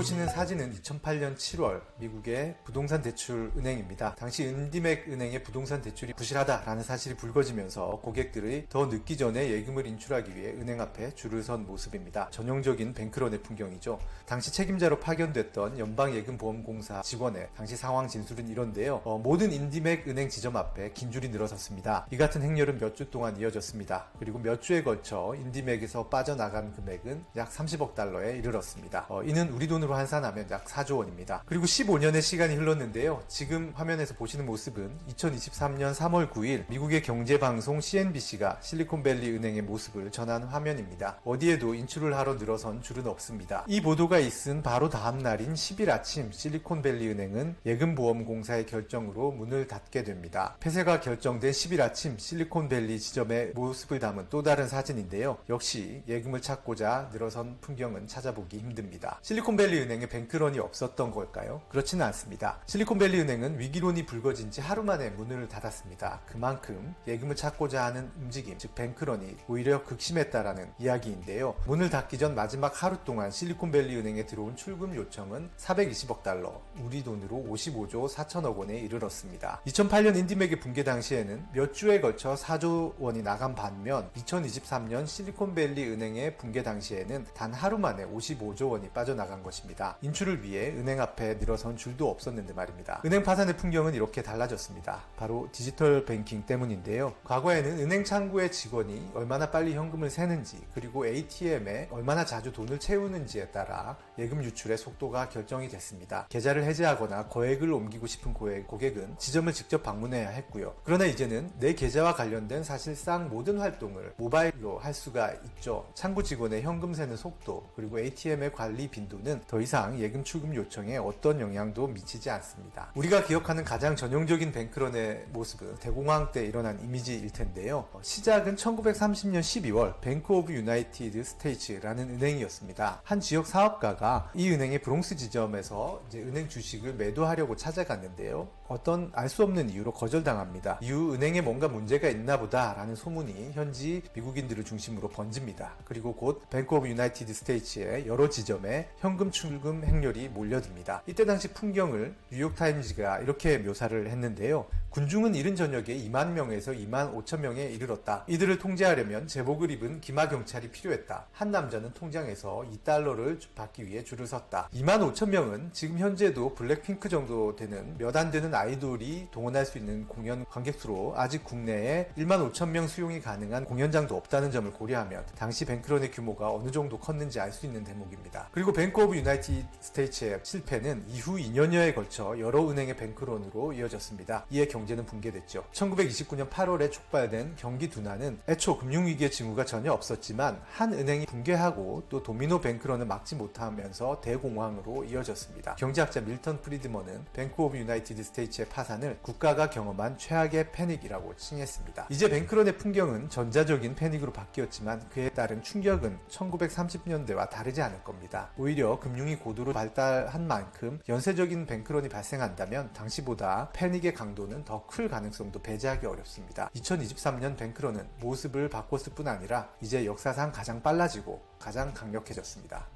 보시는 사진은 2008년 7월 미국의 부동산 대출 은행입니다. 당시 인디맥 은행의 부동산 대출이 부실하다라는 사실이 불거지면서 고객들이 더 늦기 전에 예금을 인출하기 위해 은행 앞에 줄을 선 모습입니다. 전형적인 뱅크런의 풍경이죠. 당시 책임자로 파견됐던 연방예금보험공사 직원의 당시 상황 진술은 이런데요. 모든 인디맥 은행 지점 앞에 긴 줄이 늘어섰습니다. 이 같은 행렬은 몇 주 동안 이어졌습니다. 그리고 몇 주에 걸쳐 인디맥에서 빠져나간 금액은 약 30억 달러에 이르렀습니다. 이는 우리 돈으로 환산하면 약 4조 원입니다. 그리고 15년의 시간이 흘렀는데요. 지금 화면에서 보시는 모습은 2023년 3월 9일 미국의 경제방송 CNBC가 실리콘밸리 은행의 모습을 전한 화면입니다. 어디에도 인출을 하러 늘어선 줄은 없습니다. 이 보도가 있은 바로 다음 날인 10일 아침 실리콘밸리 은행은 예금보험공사의 결정으로 문을 닫게 됩니다. 폐쇄가 결정된 10일 아침 실리콘밸리 지점의 모습을 담은 또 다른 사진인데요. 역시 예금을 찾고자 늘어선 풍경은 찾아보기 힘듭니다. 실리콘밸리 은행에 뱅크런이 없었던 걸까요? 그렇지는 않습니다. 실리콘밸리 은행은 위기론이 불거진 지 하루 만에 문을 닫았습니다. 그만큼 예금을 찾고자 하는 움직임, 즉 뱅크런이 오히려 극심했다라는 이야기인데요. 문을 닫기 전 마지막 하루 동안 실리콘밸리 은행에 들어온 출금 요청은 420억 달러, 우리 돈으로 55조 4천억 원에 이르렀습니다. 2008년 인디맥의 붕괴 당시에는 몇 주에 걸쳐 4조 원이 나간 반면 2023년 실리콘밸리 은행의 붕괴 당시에는 단 하루 만에 55조 원이 빠져나간 것입니다. 인출을 위해 은행 앞에 늘어선 줄도 없었는데 말입니다. 은행 파산의 풍경은 이렇게 달라졌습니다. 바로 디지털 뱅킹 때문인데요. 과거에는 은행 창구의 직원이 얼마나 빨리 현금을 세는지 그리고 ATM에 얼마나 자주 돈을 채우는지에 따라 예금 유출의 속도가 결정이 됐습니다. 계좌를 해지하거나 거액을 옮기고 싶은 고객은 지점을 직접 방문해야 했고요. 그러나 이제는 내 계좌와 관련된 사실상 모든 활동을 모바일로 할 수가 있죠. 창구 직원의 현금 세는 속도 그리고 ATM의 관리 빈도는 더 이상 예금 출금 요청에 어떤 영향도 미치지 않습니다. 우리가 기억하는 가장 전형적인 뱅크런의 모습은 대공황 때 일어난 이미지일 텐데요. 시작은 1930년 12월 뱅크 오브 유나이티드 스테이츠라는 은행이었습니다. 한 지역 사업가가 이 은행의 브롱스 지점에서 은행 주식을 매도하려고 찾아갔는데요. 어떤 알 수 없는 이유로 거절당합니다. 이후 은행에 뭔가 문제가 있나 보다 라는 소문이 현지 미국인들을 중심으로 번집니다. 그리고 곧 뱅크 오브 유나이티드 스테이츠의 여러 지점에 현금 출금 행렬이 몰려듭니다. 이때 당시 풍경을 뉴욕타임즈가 이렇게 묘사를 했는데요. 군중은 이른 저녁에 2만 명에서 2만 5천 명에 이르렀다. 이들을 통제하려면 제복을 입은 기마경찰이 필요했다. 한 남자는 통장에서 2달러를 받기 위해 줄을 섰다. 2만 5천 명은 지금 현재도 블랙핑크 정도 되는 몇 안 되는 아이돌이 동원할 수 있는 공연 관객수로 아직 국내에 1만 5천 명 수용이 가능한 공연장도 없다는 점을 고려하면 당시 뱅크런의 규모가 어느 정도 컸는지 알 수 있는 대목입니다. 그리고 뱅크 오브 유나이티드 스테이츠의 실패는 이후 2년여에 걸쳐 여러 은행의 뱅크런으로 이어졌습니다. 이에 경제는 붕괴됐죠. 1929년 8월에 촉발된 경기 둔화는 애초 금융위기의 징후가 전혀 없었지만 한 은행이 붕괴하고 또 도미노 뱅크런을 막지 못하면서 대공황으로 이어졌습니다. 경제학자 밀턴 프리드먼은 뱅크 오브 유나이티드 스테이츠의 파산을 국가가 경험한 최악의 패닉이라고 칭했습니다. 이제 뱅크런의 풍경은 전자적인 패닉으로 바뀌었지만 그에 따른 충격은 1930년대와 다르지 않을 겁니다. 오히려 금융이 고도로 발달한 만큼 연쇄적인 뱅크런이 발생한다면 당시보다 패닉의 강도는 더 클 가능성도 배제하기 어렵습니다. 2023년 뱅크런은 모습을 바꿨을 뿐 아니라 이제 역사상 가장 빨라지고 가장 강력해졌습니다.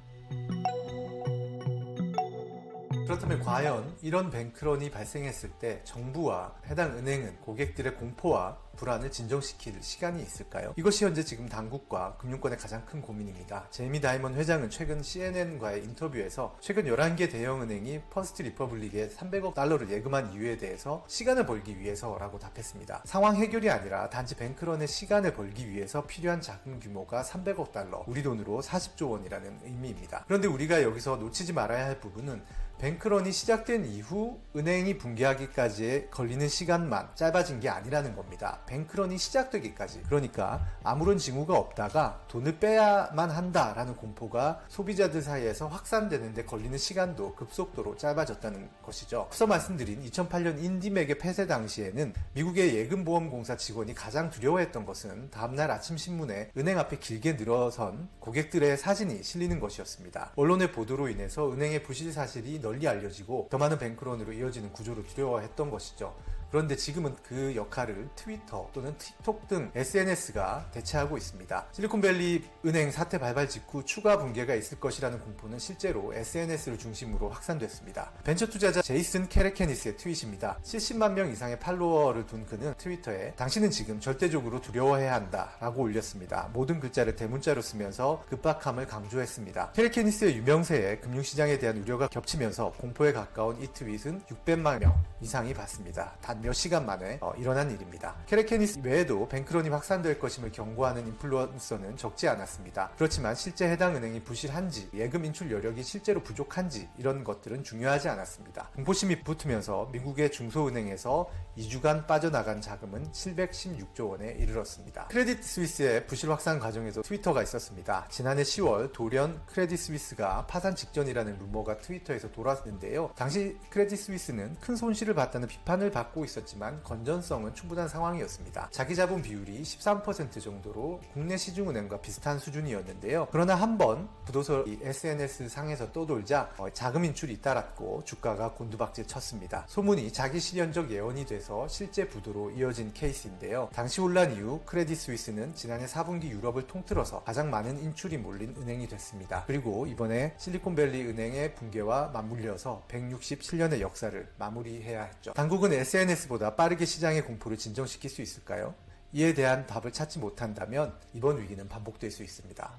그렇다면 과연 이런 뱅크런이 발생했을 때 정부와 해당 은행은 고객들의 공포와 불안을 진정시킬 시간이 있을까요? 이것이 현재 지금 당국과 금융권의 가장 큰 고민입니다. 제이미 다이먼 회장은 최근 CNN과의 인터뷰에서 최근 11개 대형은행이 퍼스트 리퍼블릭에 300억 달러를 예금한 이유에 대해서 시간을 벌기 위해서라고 답했습니다. 상황 해결이 아니라 단지 뱅크런의 시간을 벌기 위해서 필요한 자금 규모가 300억 달러, 우리 돈으로 40조 원이라는 의미입니다. 그런데 우리가 여기서 놓치지 말아야 할 부분은 뱅크런이 시작된 이후 은행이 붕괴하기까지 걸리는 시간만 짧아진 게 아니라는 겁니다. 뱅크런이 시작되기까지, 그러니까 아무런 징후가 없다가 돈을 빼야만 한다라는 공포가 소비자들 사이에서 확산되는데 걸리는 시간도 급속도로 짧아졌다는 것이죠. 앞서 말씀드린 2008년 인디맥의 폐쇄 당시에는 미국의 예금보험공사 직원이 가장 두려워했던 것은 다음날 아침 신문에 은행 앞에 길게 늘어선 고객들의 사진이 실리는 것이었습니다. 언론의 보도로 인해서 은행의 부실 사실이 널리 알려지고 더 많은 뱅크런으로 이어지는 구조를 두려워했던 것이죠. 그런데 지금은 그 역할을 트위터 또는 틱톡 등 SNS가 대체하고 있습니다. 실리콘밸리 은행 사태 발발 직후 추가 붕괴가 있을 것이라는 공포는 실제로 SNS를 중심으로 확산됐습니다. 벤처 투자자 제이슨 캐레케니스의 트윗입니다. 70만 명 이상의 팔로워를 둔 그는 트위터에 당신은 지금 절대적으로 두려워해야 한다 라고 올렸습니다. 모든 글자를 대문자로 쓰면서 급박함을 강조했습니다. 캐레케니스의 유명세에 금융시장에 대한 우려가 겹치면서 공포에 가까운 이 트윗은 600만 명 이상이 봤습니다. 단 몇 시간 만에 일어난 일입니다. 캐레케니스 외에도 뱅크런이 확산될 것임을 경고하는 인플루언서는 적지 않았습니다. 그렇지만 실제 해당 은행이 부실한지, 예금 인출 여력이 실제로 부족한지 이런 것들은 중요하지 않았습니다. 공포심이 붙으면서 미국의 중소은행에서 2주간 빠져나간 자금은 716조 원에 이르렀습니다. 크레딧 스위스의 부실 확산 과정에서 트위터가 있었습니다. 지난해 10월 돌연 크레딧 스위스가 파산 직전이라는 루머가 트위터에서 돌았는데요. 당시 크레딧 스위스는 큰 손실을 봤다는 비판을 받고 있었지만 건전성은 충분한 상황이었습니다. 자기 자본 비율이 13% 정도로 국내 시중은행과 비슷한 수준이었는데요. 그러나 한번 부도설이 SNS 상에서 떠돌자 자금 인출이 잇따랐고 주가가 곤두박질 쳤습니다. 소문이 자기 실현적 예언이 돼서 실제 부도로 이어진 케이스인데요. 당시 혼란 이후 크레딧 스위스는 지난해 4분기 유럽을 통틀어서 가장 많은 인출이 몰린 은행이 됐습니다. 그리고 이번에 실리콘밸리 은행의 붕괴와 맞물려서 167년의 역사를 마무리해야 했죠. 당국은 SNS보다 빠르게 시장의 공포를 진정시킬 수 있을까요? 이에 대한 답을 찾지 못한다면 이번 위기는 반복될 수 있습니다.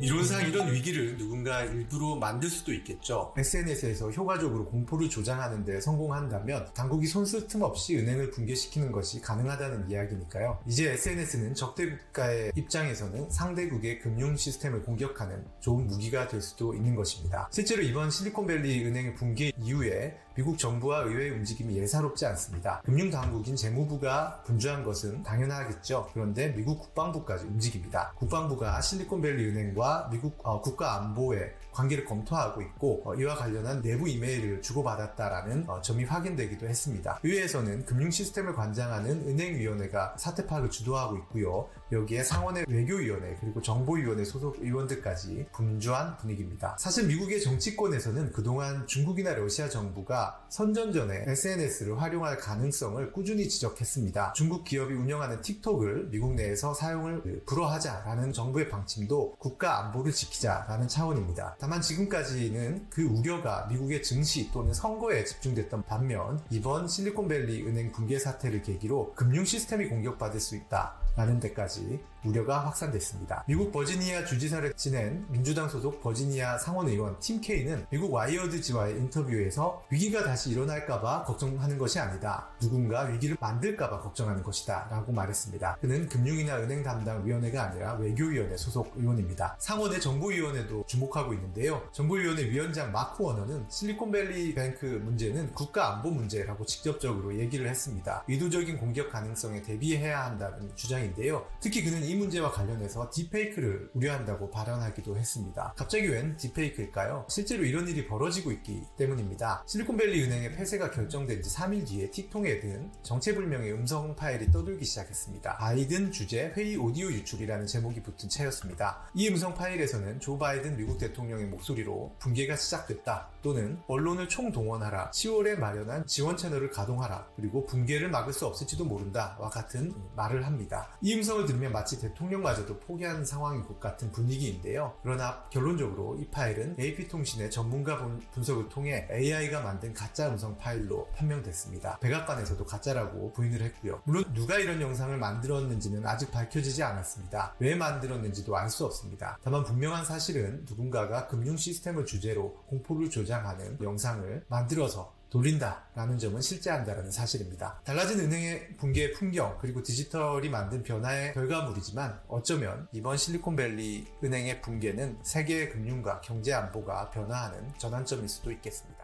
이론상 이런 위기를 누군가 일부러 만들 수도 있겠죠. SNS에서 효과적으로 공포를 조장하는 데 성공한다면 당국이 손쓸 틈 없이 은행을 붕괴시키는 것이 가능하다는 이야기니까요. 이제 SNS는 적대 국가의 입장에서는 상대국의 금융 시스템을 공격하는 좋은 무기가 될 수도 있는 것입니다. 실제로 이번 실리콘밸리 은행의 붕괴 이후에 미국 정부와 의회의 움직임이 예사롭지 않습니다. 금융당국인 재무부가 분주한 것은 당연하겠죠. 그런데 미국 국방부까지 움직입니다. 국방부가 실리콘밸리 은행과 미국 국가안보의 관계를 검토하고 있고 이와 관련한 내부 이메일을 주고받았다라는 점이 확인되기도 했습니다. 의회에서는 금융 시스템을 관장하는 은행위원회가 사태 파악을 주도하고 있고요. 여기에 상원의 외교위원회 그리고 정보위원회 소속 의원들까지 분주한 분위기입니다. 사실 미국의 정치권에서는 그동안 중국이나 러시아 정부가 선전전에 SNS를 활용할 가능성을 꾸준히 지적했습니다. 중국 기업이 운영하는 틱톡을 미국 내에서 사용을 불허하자라는 정부의 방침도 국가 안보를 지키자라는 차원입니다. 다만 지금까지는 그 우려가 미국의 증시 또는 선거에 집중됐던 반면 이번 실리콘밸리 은행 붕괴 사태를 계기로 금융 시스템이 공격받을 수 있다라는 데까지 우려가 확산됐습니다. 미국 버지니아 주지사를 지낸 민주당 소속 버지니아 상원의원 팀 케이는 미국 와이어드지와의 인터뷰에서 위기가 다시 일어날까봐 걱정하는 것이 아니다. 누군가 위기를 만들까봐 걱정하는 것이다 라고 말했습니다. 그는 금융이나 은행 담당 위원회가 아니라 외교위원회 소속 의원입니다. 상원의 정보위원회도 주목하고 있는데요. 정보위원회 위원장 마크 워너는 실리콘밸리 뱅크 문제는 국가안보 문제라고 직접적으로 얘기를 했습니다. 의도적인 공격 가능성에 대비해야 한다는 주장인데요. 특히 그는 이 문제와 관련해서 딥페이크를 우려한다고 발언하기도 했습니다. 갑자기 웬 딥페이크일까요? 실제로 이런 일이 벌어지고 있기 때문입니다. 실리콘밸리 은행의 폐쇄가 결정된 지 3일 뒤에 틱톡에 든 정체불명의 음성 파일이 떠돌기 시작했습니다. 바이든 주재 회의 오디오 유출이라는 제목이 붙은 채였습니다. 이 음성 파일에서는 조 바이든 미국 대통령의 목소리로 붕괴가 시작됐다 또는 언론을 총동원하라, 10월에 마련한 지원 채널을 가동하라, 그리고 붕괴를 막을 수 없을지도 모른다와 같은 말을 합니다. 이 음성을 들으면 마치 대통령마저도 포기한 상황인 것 같은 분위기인데요. 그러나 결론적으로 이 파일은 AP통신의 전문가 분석을 통해 AI가 만든 가짜 음성 파일로 판명됐습니다. 백악관에서도 가짜라고 부인을 했고요. 물론 누가 이런 영상을 만들었는지는 아직 밝혀지지 않았습니다. 왜 만들었는지도 알 수 없습니다. 다만 분명한 사실은 누군가가 금융 시스템을 주제로 공포를 조장하는 영상을 만들어서 돌린다라는 점은 실제한다라는 사실입니다. 달라진 은행의 붕괴의 풍경 그리고 디지털이 만든 변화의 결과물이지만 어쩌면 이번 실리콘밸리 은행의 붕괴는 세계의 금융과 경제 안보가 변화하는 전환점일 수도 있겠습니다.